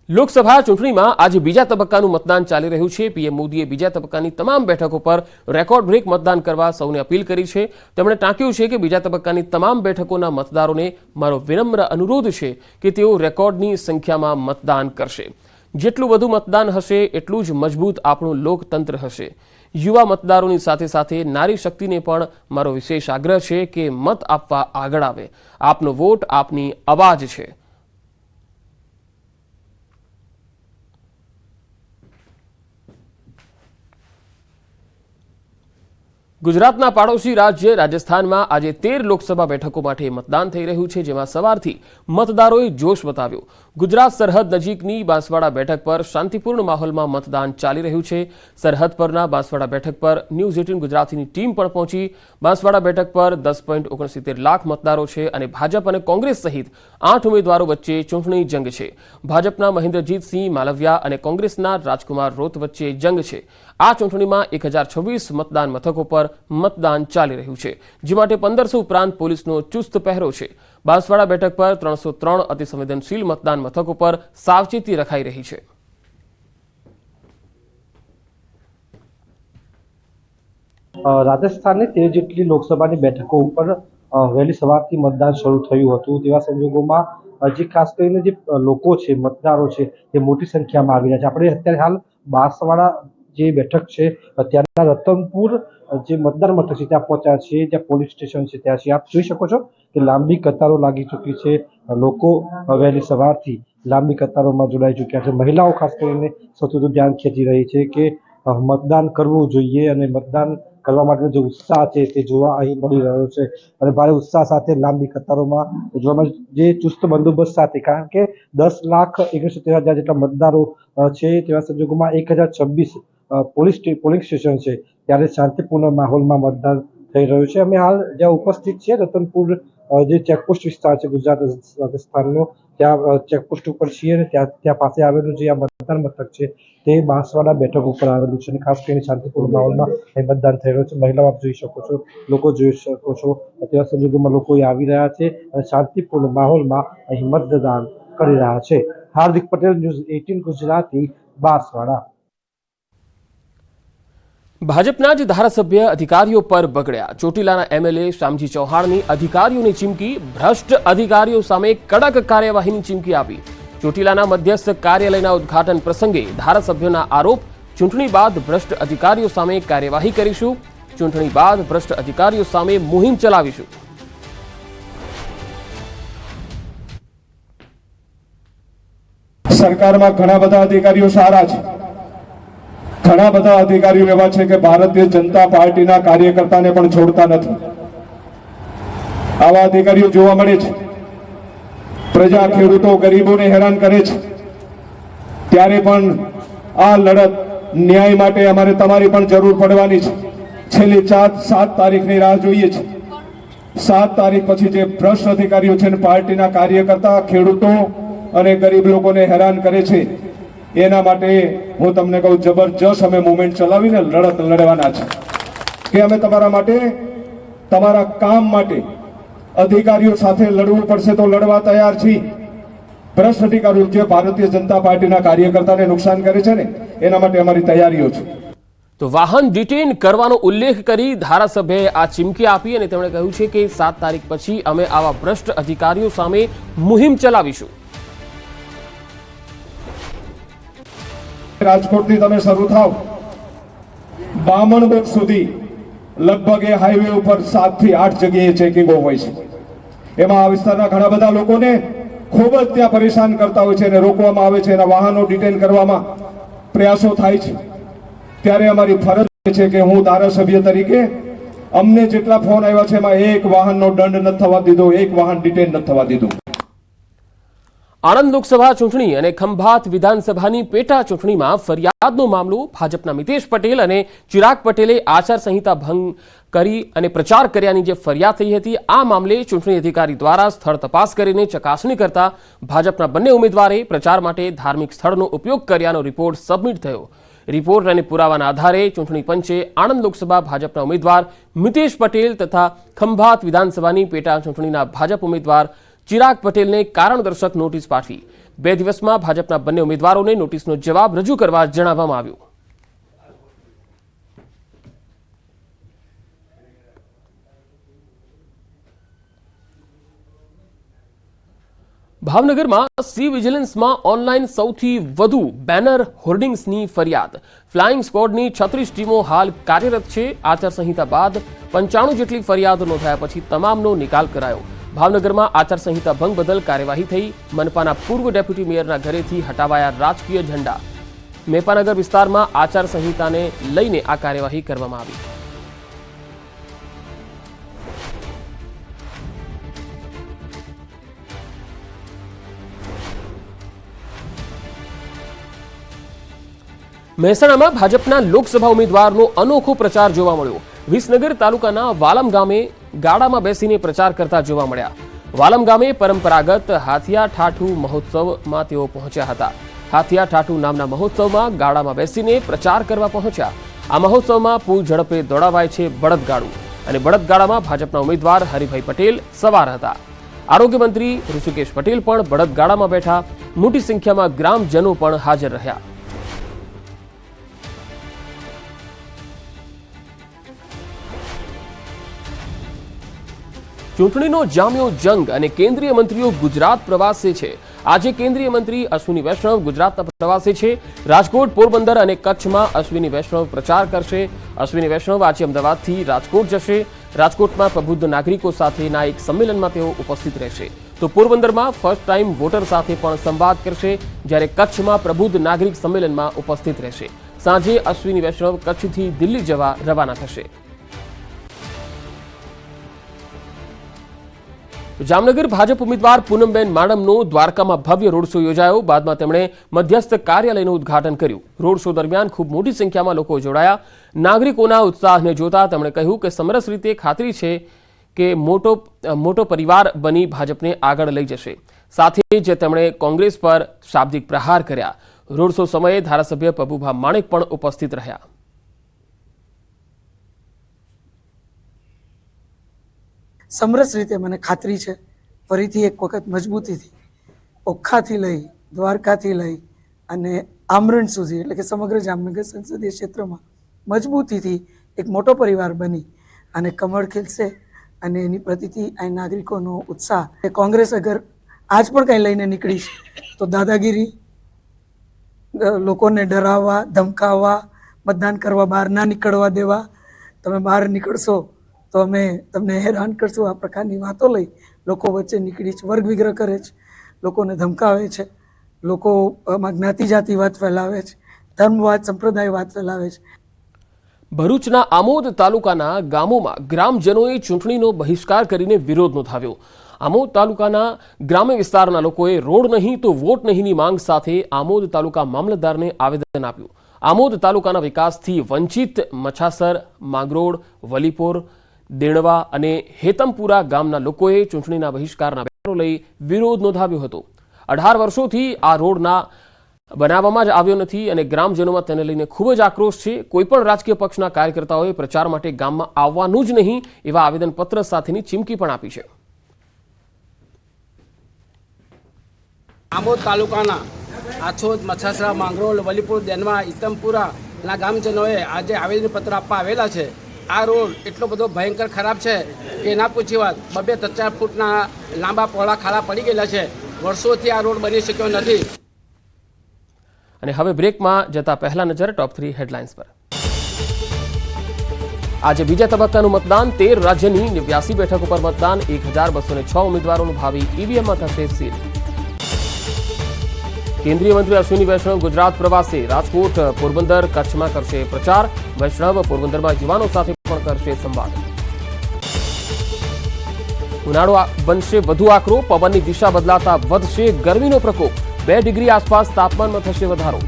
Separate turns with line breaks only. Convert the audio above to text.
લોકસભા ચૂંટણીમાં આજે બીજા તબક્કાનું મતદાન ચાલી રહ્યું છે। પીએમ મોદીએ બીજા તબક્કાની તમામ બેઠકો પર રેકોર્ડ બ્રેક મતદાન કરવા સૌને અપીલ કરી છે। તેમણે ટાંક્યું છે કે બીજા તબક્કાની તમામ બેઠકોના મતદારોને મારો વિનમ્ર અનુરોધ છે કે તેઓ રેકોર્ડની સંખ્યામાં મતદાન કરશે। જેટલું વધુ મતદાન હશે એટલું જ મજબૂત આપણું લોકતંત્ર હશે। યુવા મતદારોની સાથે સાથે નારી શક્તિને પણ મારો વિશેષ આગ્રહ છે કે મત આપવા આગળ આવે। આપનો વોટ આપની અવાજ છે। ગુજરાતના પાડોશી રાજ્ય રાજસ્થાનમાં આજે 13 લોકસભા બેઠકો માટે મતદાન થઈ રહ્યું છે, જેમાં સવારથી મતદારોએ જોશ બતાવ્યો। ગુજરાત સરહદ નજીકની બાંસવાડા બેઠક પર શાંતિપૂર્ણ માહોલમાં મતદાન ચાલી રહ્યું છે। સરહદ પરના બાંસવાડા બેઠક પર ન્યૂઝ 18 ગુજરાતીની ટીમ પણ પહોંચી। બાંસવાડા બેઠક પર 10.69 લાખ મતદારો છે અને ભાજપ અને કોંગ્રેસ સહિત 8 ઉમેદવારો વચ્ચે ચૂંટણી જંગ છે। ભાજપના મહેન્દ્રજીતસિંહ માલવિયા અને કોંગ્રેસના રાજકુમાર રોત વચ્ચે જંગ છે। આ ચૂંટણીમાં 1026 મતદાન મથકો પર મતદાન ચાલી રહ્યું છે, જે માટે 1500 ઉપરાંત પોલીસનો ચુસ્ત પહેરો છે। બાંસવાડા બેઠક પર 303 અતિસંવેદનશીલ મતદાન મથકો પર સાવચેતી રખાઈ રહી છે।
રાજસ્થાનની 13 જેટલી લોકસભાની બેઠકો ઉપર વહેલી સવારથી મતદાન શરૂ થયું હતું। તેવા સંજોગોમાં જે ખાસ કરીને જે લોકો છે, મતદારો છે, તે મોટી સંખ્યામાં આવી રહ્યા છે। આપણે અત્યારે હાલ બાંસવાડા જે બેઠક છે ત્યાંના રતનપુર જે મતદાર મથક છે ત્યાં પહોંચ્યા છીએ, જ્યાં પોલીસ સ્ટેશન છે ત્યાં છે। આપ જોઈ શકો છો કે લાંબી કતારો લાગી ચૂકી છે। લોકો વહેલી સવારથી લાંબી કતારોમાં જોડાઈ ચૂક્યા છે। મહિલાઓ ખાસ કરીને સૌથી વધુ ધ્યાન ખેંચી રહી છે કે મતદાન કરવું જોઈએ અને મતદાન કરવા માટે જે ઉત્સાહ છે તે જોવા અહીં મળી રહ્યો છે અને ભારે ઉત્સાહ સાથે લાંબી કતારોમાં જોવા મળે જે ચુસ્ત બંદોબસ્ત સાથે, કારણ કે 10,69,000 જેટલા મતદારો છે તેવા સંજોગોમાં 1026 પોલિંગ સ્ટેશન છે ત્યારે શાંતિપૂર્ણ માહોલમાં મતદાન થઈ રહ્યું છે। અમે હાલ જ્યાં ઉપસ્થિત છીએ રતનપુર જે ચેકપોસ્ટ વિસ્તાર છે ગુજરાત રાજસ્થાનનો, ત્યાં ચેકપોસ્ટ ઉપર છીએ અને ત્યાં પાસે આવેલું જે આ મતદાન મથક છે તે બાંસવાડા બેઠક ઉપર આવેલું છે અને ખાસ કરીને શાંતિપૂર્ણ માહોલમાં અહીં મતદાન થઈ રહ્યું છે। મહિલાઓ આપ જોઈ શકો છો, લોકો જોઈ શકો છો, તેવા સંજોગોમાં લોકો આવી રહ્યા છે અને શાંતિપૂર્ણ માહોલમાં અહીં મતદાન કરી રહ્યા છે। હાર્દિક પટેલ, ન્યૂઝ 18 ગુજરાતી, બાંસવાડા।
ભાજપના જ ધારાસભ્ય અધિકારીઓ પર બગડ્યા। ચોટીલાના એમએલએ શામજી ચૌહાણની અધિકારીઓની ચીમકી। ભ્રષ્ટ અધિકારીઓ સામે કડક કાર્યવાહીની ચીમકી આપી। ચોટીલાના મધ્યસ્થ કાર્યાલયના ઉદ્ઘાટન પ્રસંગે ધારાસભ્યોના આરોપ। ચૂંટણી બાદ ભ્રષ્ટ અધિકારીઓ સામે કાર્યવાહી કરીશું। ચૂંટણી બાદ ભ્રષ્ટ અધિકારીઓ સામે મુહિમ ચલાવીશું।
સરકારમાં ઘણા બધા અધિકારીઓ સારા છે, ઘણા બધા અધિકારીઓ એવા છે કે ભારતીય જનતા પાર્ટીના કાર્યકર્તાને પણ છોડતા નથી। આવા અધિકારીઓ જોવા મળે છે। પ્રજા, ખેડૂતો, ગરીબોને હેરાન કરે છે, ત્યારે પણ આ લડત ન્યાય માટે અમારે તમારી પણ જરૂર પડવાની છે। છેલ્લી 7 તારીખની રાહ જોઈએ છે। 7 તારીખ પછી જે ભ્રષ્ટ અધિકારીઓ છે ને પાર્ટીના કાર્યકર્તા, ખેડૂતો અને ગરીબ લોકોને હેરાન કરે છે, એના માટે હું તમને કહું, જબરજસ્ત અમે મુવમેન્ટ ચલાવીને લડત લડવાના છે કે અમે તમારા માટે, તમારા કામ માટે અધિકારીઓ સાથે લડવું પડશે તો લડવા તૈયાર છીએ। ભ્રષ્ટ અધિકારીઓ જે ભારતીય જનતા પાર્ટીના કાર્યકર્તાને નુકસાન કરે છે ને એના માટે અમારી તૈયારીઓ છે।
તો વાહન ડિટેન કરવાનો ઉલ્લેખ કરી ધારાસભ્યએ આ ચીમકી આપી અને તેમણે કહ્યું છે કે 7 તારીખ પછી અમે આવા ભ્રષ્ટ અધિકારીઓ સામે મુહિમ ચલાવીશું।
રાજકોટથી તમે શરૂ થાવ બામણબોટ સુધી લગભગ એ હાઈવે ઉપર 7 થી 8 જગ્યાએ ચેકિંગો હોય છે। એમાં આ વિસ્તારના ઘણા બધા લોકોને ખૂબ જ ત્યાં પરેશાન કરતા હોય છે અને રોકવામાં આવે છે, એના વાહનો ડિટેન કરવામાં પ્રયાસો થાય છે। ત્યારે અમારી ફરજ છે કે હું ધારાસભ્ય તરીકે અમને જેટલા ફોન આવ્યા છે એમાં એક વાહનનો દંડ નથી થવા દીધો, એક વાહન ડિટેન નથી થવા દીધું।
આણંદ લોકસભા ચૂંટણી અને ખંભાત વિધાનસભાની પેટા ચૂંટણીમાં ફરિયાદનો મામલો। ભાજપના મિતેશ પટેલ અને ચિરાગ પટેલે આચારસંહિતા ભંગ કરી અને પ્રચાર કર્યાની જે ફરિયાદ થઈ હતી, આ મામલે ચૂંટણી અધિકારી દ્વારા સ્થળ તપાસ કરીને ચકાસણી કરતા ભાજપના બંને ઉમેદવારે પ્રચાર માટે ધાર્મિક સ્થળનો ઉપયોગ કર્યાનો રિપોર્ટ સબમિટ થયો। રિપોર્ટ અને પુરાવાના આધારે ચૂંટણી પંચે આણંદ લોકસભા ભાજપના ઉમેદવાર મિતેશ પટેલ તથા ખંભાત વિધાનસભાની પેટા ચૂંટણીના ભાજપ ઉમેદવાર ચિરાગ પટેલને કારણદર્શક નોટિસ પાઠવી। 2 દિવસમાં ભાજપના બંને ઉમેદવારોને નોટિસનો જવાબ રજૂ કરવા જણાવવામાં આવ્યું. ભાવનગરમાં સી વિજિલન્સમાં ઓનલાઈન સૌથી વધુ બેનર હોર્ડિંગ્સની ફરિયાદ. ફ્લાઇંગ સ્ક્વોડની 36 ટીમો હાલ કાર્યરત છે. આચારસંહિતા બાદ 95 જેટલી ફરિયાદો નોંધાયા પછી તમામનો નિકાલ કરાયો. ભાવનગરમાં આચારસંહિતા ભંગ બદલ કાર્યવાહી થઈ. મનપાના પૂર્વ ડેપ્યુટી મેયરના ઘરેથી હટાવાયા રાજકીય ઝંડા. મેપાનગર વિસ્તારમાં આચારસંહિતાને લઈને આ કાર્યવાહી કરવામાં આવી. મહેસાણામાં ભાજપના લોકસભા ઉમેદવારનો અનોખો પ્રચાર જોવા મળ્યો. વિસનગર તાલુકાના વાલમ ગામે ગાડામાં બેસીને પ્રચાર કરતા જોવા મળ્યા. વાલમ ગામે પરંપરાગત હાથિયા ઠાઠુ મહોત્સવમાં તેઓ પહોંચ્યા હતા. હાથિયા ઠાઠુ નામના મહોત્સવમાં ગાડામાં બેસીને પ્રચાર કરવા પહોંચ્યા. આ મહોત્સવમાં પૂર ઝડપે દોડાવાય છે બળદગાડું અને બળદગાડામાં ભાજપના ઉમેદવાર હરિભાઈ પટેલ સવાર હતા. આરોગ્ય મંત્રી ઋષિકેશ પટેલ પણ બળદગાડામાં બેઠા. મોટી સંખ્યામાં ગ્રામજનો પણ હાજર રહ્યા. ચૂંટણીનો જામ્યો જંગ અને કેન્દ્રીય મંત્રીઓ ગુજરાત પ્રવાસે છે. આજે કેન્દ્રીય મંત્રી અશ્વિની વૈષ્ણવ ગુજરાતના પ્રવાસે છે. રાજકોટ, પોરબંદર અને કચ્છમાં અશ્વિની વૈષ્ણવ પ્રચાર કરશે. અશ્વિની વૈષ્ણવ આજે અમદાવાદથી રાજકોટ જશે. રાજકોટમાં પ્રબુદ્ધ નાગરિકો સાથેના એક સંમેલનમાં તેઓ ઉપસ્થિત રહેશે. તો પોરબંદરમાં ફર્સ્ટ ટાઈમ વોટર સાથે પણ સંવાદ કરશે, જ્યારે કચ્છમાં પ્રબુદ્ધ નાગરિક સંમેલનમાં ઉપસ્થિત રહેશે. સાંજે અશ્વિની વૈષ્ણવ કચ્છથી દિલ્હી જવા રવાના થશે. જામનગર ભાજપ ઉમેદવાર પૂનમબેન માડમનો દ્વારકામાં ભવ્ય રોડ શો યોજાયો. બાદમાં તેમણે મધ્યસ્થ કાર્યાલયનું ઉદ્ઘાટન કર્યું. રોડ શો દરમિયાન ખૂબ મોટી સંખ્યામાં લોકો જોડાયા. નાગરિકોના ઉત્સાહને જોતા તેમણે કહ્યું કે સમરસ રીતે ખાતરી છે કે મોટો પરિવાર બની ભાજપને આગળ લઈ જશે. સાથે જ તેમણે કોંગ્રેસ પર શાબ્દિક પ્રહાર કર્યા. રોડ શો સમયે ધારાસભ્ય પબુભા માણેક પણ ઉપસ્થિત રહ્યા.
સમરસ રીતે મને ખાતરી છે ફરીથી એક વખત મજબૂતીથી ઓખાથી લઈ દ્વારકાથી લઈ અને આમરણ સુધી એટલે કે સમગ્ર જામનગર સંસદીય ક્ષેત્રમાં મજબૂતીથી એક મોટો પરિવાર બની અને કમળ ખીલશે અને એની પ્રતિથી આ નાગરિકોનો ઉત્સાહ. કોંગ્રેસ અગર આજ પણ કંઈ લઈને નીકળીશ તો દાદાગીરી, લોકોને ડરાવવા, ધમકાવવા, મતદાન કરવા બહાર ના નીકળવા દેવા, તમે બહાર નીકળશો તો અમે તમને હેરાન કરશું, આ પ્રકારની વાતો લઈ લોકો વચ્ચે નીકળી છે. વર્ગ વિગ્રહ કરે છે, લોકોને ધમકાવે છે, લોકોમાં જ્ઞાતિ જાતિવાદ ફેલાવે છે, ધર્મવાદ, સંપ્રદાયવાદ ફેલાવે છે.
ભરૂચના આમોદ તાલુકાના ગામોમાં ગ્રામજનોએ ચૂંટણીનો બહિષ્કાર કરીને વિરોધ નોંધાવ્યો. આમોદ તાલુકાના ગ્રામ્ય વિસ્તારના લોકોએ રોડ નહીં તો વોટ નહીંની માંગ સાથે આમોદ તાલુકા મામલતદારને આવેદન આપ્યું. આમોદ તાલુકાના વિકાસથી વંચિત મછાસર, માંગરોળ, વલીપોર, દેણવા અને હેતમપુરા ગામના લોકોએ ચૂંટણીના બહિષ્કારના બેનરો લઈ વિરોધ નોંધાવ્યો હતો. 18 વર્ષોથી આ રોડના બનાવવામાં જ આવ્યો નથી અને ગ્રામજનોમાં તેને લઈને ખૂબ જ આક્રોશ છે. કોઈપણ રાજકીય પક્ષના કાર્યકર્તાઓએ પ્રચાર માટે ગામમાં આવવાનું જ નહીં એવા આવેદનપત્ર સાથેની ચીમકી પણ આપી છે.
આમોદ તાલુકાના આછોદ, મછાસરા, માંગરોળ, વલીપુર, દેનવા, ઈતમપુરાના ગામજનોએ આજે આવેદનપત્ર આપવા આવેલા છે. આ રોડ એટલો બધો ભયંકર ખરાબ છે કે એના પૂછી વાત. 2-4 ફૂટના લાંબા પહોળા ખાડા પડી ગયેલા છે. વર્ષોથી આ રોડ બની શક્યો નથી.
અને હવે બ્રેકમાં જતા પહેલા નજર ટોપ 3 હેડલાઇન્સ પર. આજે બીજા તબક્કાનું મતદાન. 13 રાજ્યની 89 બેઠકો પર મતદાન. 1206 ઉમેદવારોનું ભાવિ ઈવીએમમાં થશે સીલ. કેન્દ્રીય મંત્રી અશ્વિની વૈષ્ણવ ગુજરાત પ્રવાસે. રાજકોટ, પોરબંદર, કચ્છમાં કરશે પ્રચાર. વૈષ્ણવ પોરબંદરમાં યુવાનો સાથે પણ કરશે સંવાદ. ઉનાળો બનશે વધુ આકરો. પવનની દિશા બદલાતા વધશે ગરમીનો પ્રકોપ. 2 ડિગ્રી આસપાસ તાપમાનમાં થશે વધારો.